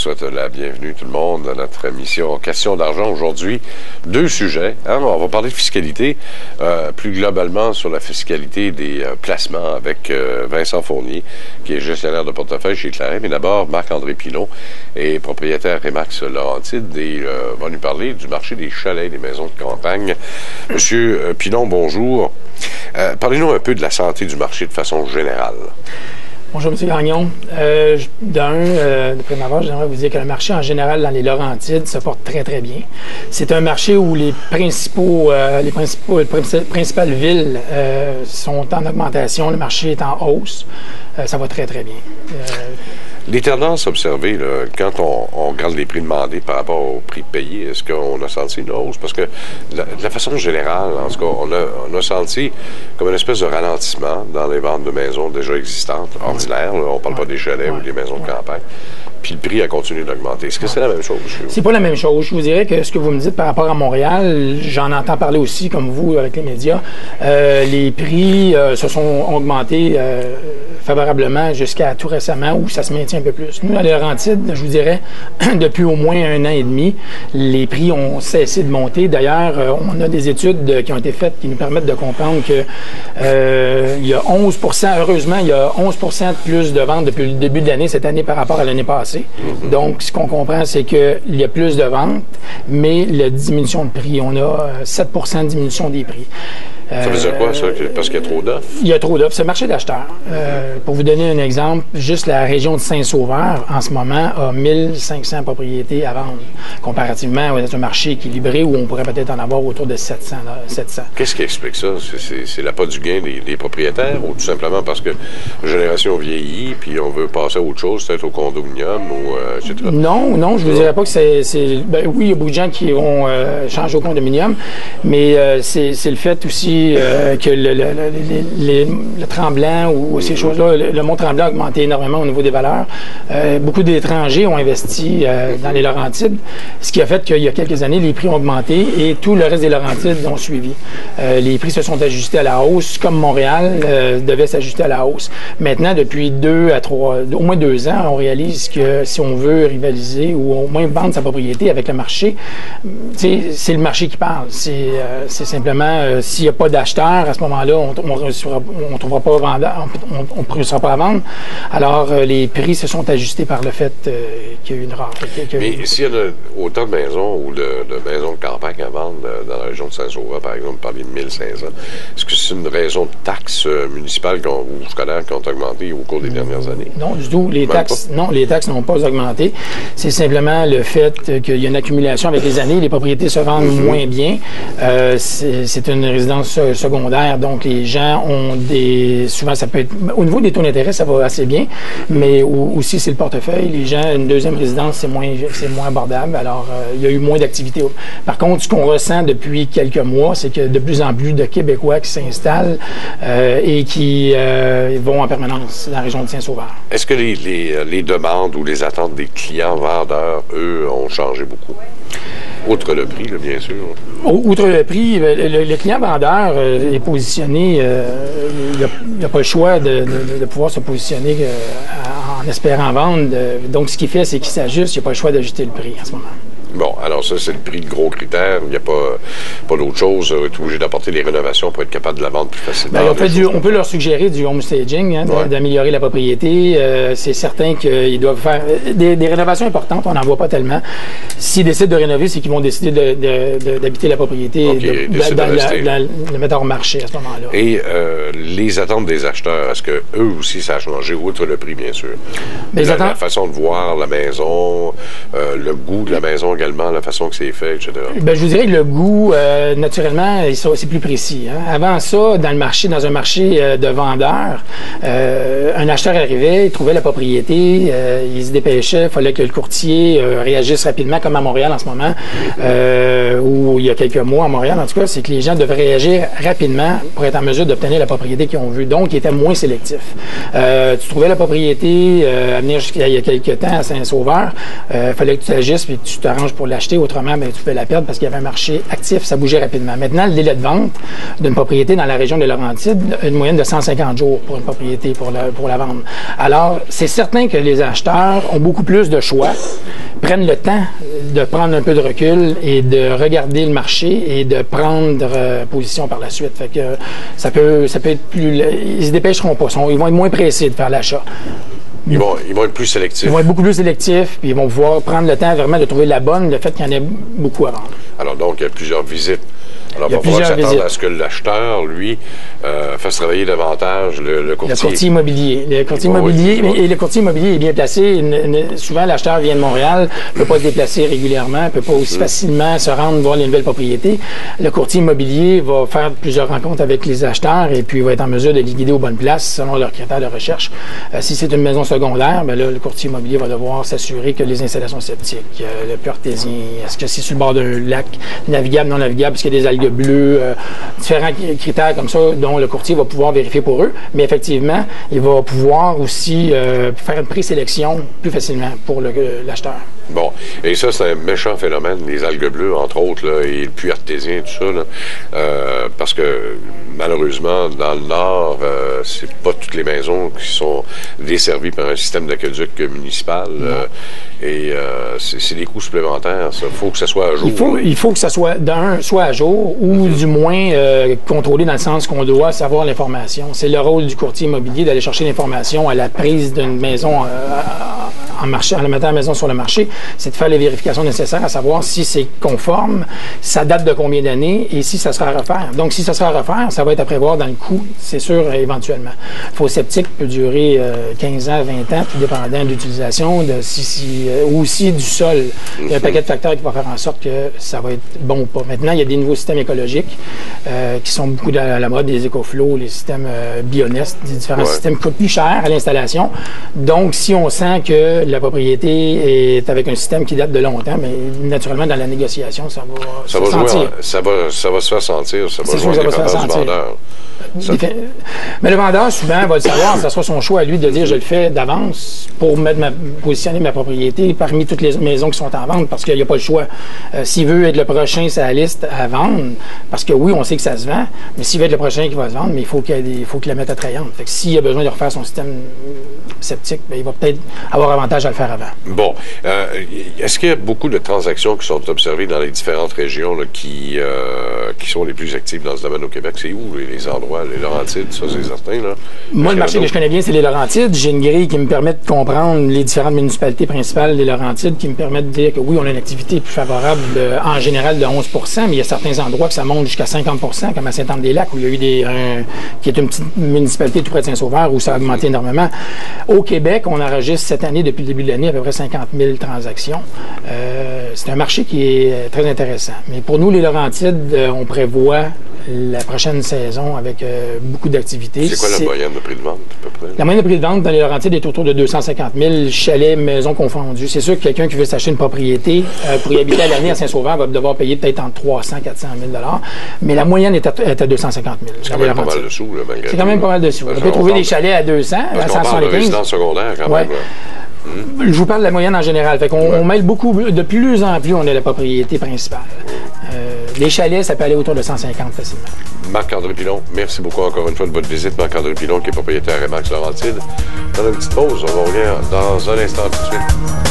souhaite la bienvenue tout le monde à notre émission Question d'argent. Aujourd'hui, deux sujets. On va parler de fiscalité, plus globalement sur la fiscalité des placements avec Vincent Fournier, qui est gestionnaire de portefeuille chez Claret. Mais d'abord, Marc-André Pilon est propriétaire Remax Laurentides et va nous parler du marché des chalets, des maisons de campagne. Monsieur Pilon, bonjour. Parlez-nous un peu de la santé du marché de façon générale. Bonjour, M. Gagnon. De prime abord, j'aimerais vous dire que le marché en général dans les Laurentides se porte très, très bien. C'est un marché où les principales villes sont en augmentation. Le marché est en hausse. Ça va très, très bien. Les tendances observées, là, quand on regarde les prix demandés par rapport aux prix payés, est-ce qu'on a senti une hausse? Parce que de la façon générale, en tout cas, on a senti comme une espèce de ralentissement dans les ventes de maisons déjà existantes, ordinaires. Là, on ne parle pas des chalets ou des maisons de campagne. Puis le prix a continué d'augmenter. Est-ce que c'est la même chose chez vous? C'est pas la même chose. Je vous dirais que ce que vous me dites par rapport à Montréal, j'en entends parler aussi, comme vous, avec les médias. Les prix se sont augmentés favorablement jusqu'à tout récemment, où ça se maintient un peu plus. Nous, à Laurentides, je vous dirais, depuis au moins 1 an et demi, les prix ont cessé de monter. D'ailleurs, on a des études qui ont été faites qui nous permettent de comprendre que il y a 11 %, heureusement, il y a 11 % de plus de ventes depuis le début de l'année, cette année, par rapport à l'année passée. Donc, ce qu'on comprend, c'est qu'il y a plus de ventes, mais la diminution de prix, on a 7 % de diminution des prix. Ça veut dire quoi, ça? Parce qu'il y a trop d'offres? Il y a trop d'offres. C'est le marché d'acheteurs. Pour vous donner un exemple, juste la région de Saint-Sauveur, en ce moment, a 1500 propriétés à vendre, comparativement à un marché équilibré où on pourrait peut-être en avoir autour de 700. Qu'est-ce qui explique ça? C'est l'appât du gain des propriétaires ou tout simplement parce que la génération vieillit puis on veut passer à autre chose, peut-être au condominium ou etc.? Non, je ne vous dirais pas que c'est... Ben, oui, il y a beaucoup de gens qui vont changer au condominium, mais c'est le fait aussi que le Tremblant ou ces choses-là, le Mont-Tremblant a augmenté énormément au niveau des valeurs. Beaucoup d'étrangers ont investi dans les Laurentides, ce qui a fait qu'il y a quelques années, les prix ont augmenté et tout le reste des Laurentides ont suivi. Les prix se sont ajustés à la hausse, comme Montréal devait s'ajuster à la hausse. Maintenant, depuis au moins 2 ans, on réalise que si on veut rivaliser ou au moins vendre sa propriété avec le marché, c'est le marché qui parle. C'est simplement, s'il n'y a pas d'acheteurs, à ce moment-là, on ne trouvera pas vendeur, on ne réussira pas à vendre. Alors, les prix se sont ajustés par le fait qu'il y a eu une rareté. Mais s'il y a autant de maisons ou de maisons de campagne à vendre dans la région de Saint-Sauveur, par exemple, parmi de 1500, est-ce que c'est une raison de taxes municipales ou scolaires qui ont augmenté au cours des dernières années? Non, du tout. Les taxes n'ont pas augmenté. C'est simplement le fait qu'il y a une accumulation avec les années. Les propriétés se vendent moins bien. C'est une résidence secondaire, donc les gens ont souvent ça peut être, au niveau des taux d'intérêt, ça va assez bien, mais aussi c'est le portefeuille. Les gens, une deuxième résidence, c'est moins abordable, alors il y a eu moins d'activité. Par contre, ce qu'on ressent depuis quelques mois, c'est que de plus en plus de Québécois qui s'installent et qui vont en permanence dans la région de Saint-Sauveur. Est-ce que les demandes ou les attentes des clients vendeurs, eux, ont changé beaucoup? Outre le prix, là, bien sûr. Outre le prix, le client vendeur est positionné, il n'a pas le choix de pouvoir se positionner en espérant vendre. Donc, ce qu'il fait, c'est qu'il s'ajuste, il n'a pas le choix d'ajuster le prix en ce moment. Bon, alors ça, c'est le prix de gros critère. Il n'y a pas d'autre chose. On est obligé d'apporter les rénovations pour être capable de la vendre plus facilement. Ben, on peut leur suggérer du homestaging, d'améliorer la propriété. C'est certain qu'ils doivent faire des rénovations importantes. On n'en voit pas tellement. S'ils décident de rénover, c'est qu'ils vont décider d'habiter la propriété et de mettre hors marché à ce moment-là. Et les attentes des acheteurs, est-ce que eux aussi, ça a changé, outre le prix, bien sûr? La façon de voir la maison, le goût de la maison, la façon que c'est fait, etc. Ben, je vous dirais que le goût, naturellement, c'est plus précis. Hein. Avant ça, dans un marché de vendeurs, un acheteur arrivait, il trouvait la propriété, il se dépêchait, il fallait que le courtier réagisse rapidement, comme à Montréal en ce moment, ou il y a quelques mois à Montréal, en tout cas, c'est que les gens devaient réagir rapidement pour être en mesure d'obtenir la propriété qu'ils ont vue. Donc, ils étaient moins sélectifs. Tu trouvais la propriété à venir il y a quelques temps à Saint-Sauveur, il fallait que tu agisses et que tu t'arranges pour l'acheter l'acheter, autrement, ben, tu peux la perdre parce qu'il y avait un marché actif, ça bougeait rapidement. Maintenant, le délai de vente d'une propriété dans la région des Laurentides, une moyenne de 150 jours pour une propriété pour la vendre. Alors, c'est certain que les acheteurs ont beaucoup plus de choix, prennent le temps de prendre un peu de recul et de regarder le marché et de prendre position par la suite. Fait que ça peut être plus... Ils se dépêcheront pas. Ils vont être moins pressés de faire l'achat. Ils vont être plus sélectifs. Ils vont être beaucoup plus sélectifs, puis ils vont pouvoir prendre le temps vraiment de trouver la bonne, le fait qu'il y en ait beaucoup à vendre. Alors donc, il y a plusieurs visites. Alors, il va falloir s'attendre à ce que l'acheteur, lui, fasse travailler davantage le courtier. Le courtier immobilier. Le courtier immobilier, et le courtier immobilier est bien placé. Souvent, l'acheteur vient de Montréal, ne peut pas se déplacer régulièrement, ne peut pas aussi facilement se rendre voir les nouvelles propriétés. Le courtier immobilier va faire plusieurs rencontres avec les acheteurs et puis va être en mesure de les guider aux bonnes places selon leurs critères de recherche. Si c'est une maison secondaire, ben là, le courtier immobilier va devoir s'assurer que les installations septiques, le puits artésien, est-ce que c'est sur le bord d'un lac, navigable, non navigable, est-ce qu'il y a des algues bleues, différents critères comme ça dont le courtier va pouvoir vérifier pour eux. Mais effectivement, il va pouvoir aussi faire une présélection plus facilement pour l'acheteur. Bon, et ça, c'est un méchant phénomène, les algues bleues, entre autres, là, et le puits artésien, tout ça, là, parce que malheureusement, dans le Nord, c'est pas toutes les maisons qui sont desservies par un système d'aqueduc municipal, et c'est des coûts supplémentaires. Il faut que ça soit à jour. Il faut que ça soit, soit à jour, ou du moins contrôlé dans le sens qu'on doit savoir l'information. C'est le rôle du courtier immobilier d'aller chercher l'information à la prise d'une maison en la mettant la maison sur le marché, c'est de faire les vérifications nécessaires à savoir si c'est conforme, ça date de combien d'années et si ça sera à refaire. Donc, si ça sera à refaire, ça va être à prévoir dans le coût, c'est sûr, éventuellement. Le faux septique peut durer 15 ans, 20 ans, tout dépendant de l'utilisation, ou aussi du sol. Il y a un paquet de facteurs qui va faire en sorte que ça va être bon ou pas. Maintenant, il y a des nouveaux systèmes écologiques qui sont beaucoup à la mode, les EcoFlow, les systèmes Bionest, des différents systèmes qui coûtent plus cher à l'installation. Donc, si on sent que la propriété est avec un système qui date de longtemps, mais naturellement, dans la négociation, ça va se sentir. Ça va se faire sentir, ça va jouer du vendeur. Mais le vendeur, souvent, va le savoir, ça sera son choix à lui de dire je le fais d'avance pour positionner ma propriété parmi toutes les maisons qui sont en vente, parce qu'il n'y a pas le choix. S'il veut être le prochain sur la liste à vendre, parce que oui, on sait que ça se vend, mais s'il veut être le prochain qui va se vendre, mais il faut qu'il la mette attrayante. Fait que s'il a besoin de refaire son système septique, bien, il va peut-être avoir avantage à le faire avant. Bon. Est-ce qu'il y a beaucoup de transactions qui sont observées dans les différentes régions là, qui sont les plus actives dans ce domaine au Québec? C'est où les endroits? Les Laurentides, ça c'est certain. Là. Moi, le marché que je connais bien, c'est les Laurentides. J'ai une grille qui me permet de comprendre les différentes municipalités principales des Laurentides, qui me permet de dire que oui, on a une activité plus favorable en général de 11 %, mais il y a certains endroits que ça monte jusqu'à 50 %, comme à Saint-Anne-des-Lacs, où il y a eu qui est une petite municipalité tout près de Saint-Sauveur, où ça a augmenté énormément. Au Québec, on enregistre cette année, depuis le début de l'année, à peu près 50 000 transactions. C'est un marché qui est très intéressant. Mais pour nous, les Laurentides, on prévoit la prochaine saison avec beaucoup d'activités. C'est quoi la moyenne de prix de vente, à peu près? La moyenne de prix de vente dans les Laurentides est autour de 250 000 chalets, maisons confondues. C'est sûr que quelqu'un qui veut s'acheter une propriété pour y habiter à l'année à Saint-Sauveur va devoir payer peut-être entre 300 et 400 000 $. Mais la moyenne est à 250 000 C'est quand même pas mal de sous, là, malgré tout. C'est quand même pas mal de sous. On peut trouver des chalets à 200, à 175. On parle de résidence secondaire, quand même. Je vous parle de la moyenne en général. Fait qu'on on mêle beaucoup, de plus en plus, on est la propriété principale. Les chalets, ça peut aller autour de 150 facilement. Marc-André Pilon, merci beaucoup encore une fois de votre visite. Marc-André Pilon, qui est propriétaire Remax Laurentides. Dans une petite pause, on va revenir dans un instant tout de suite.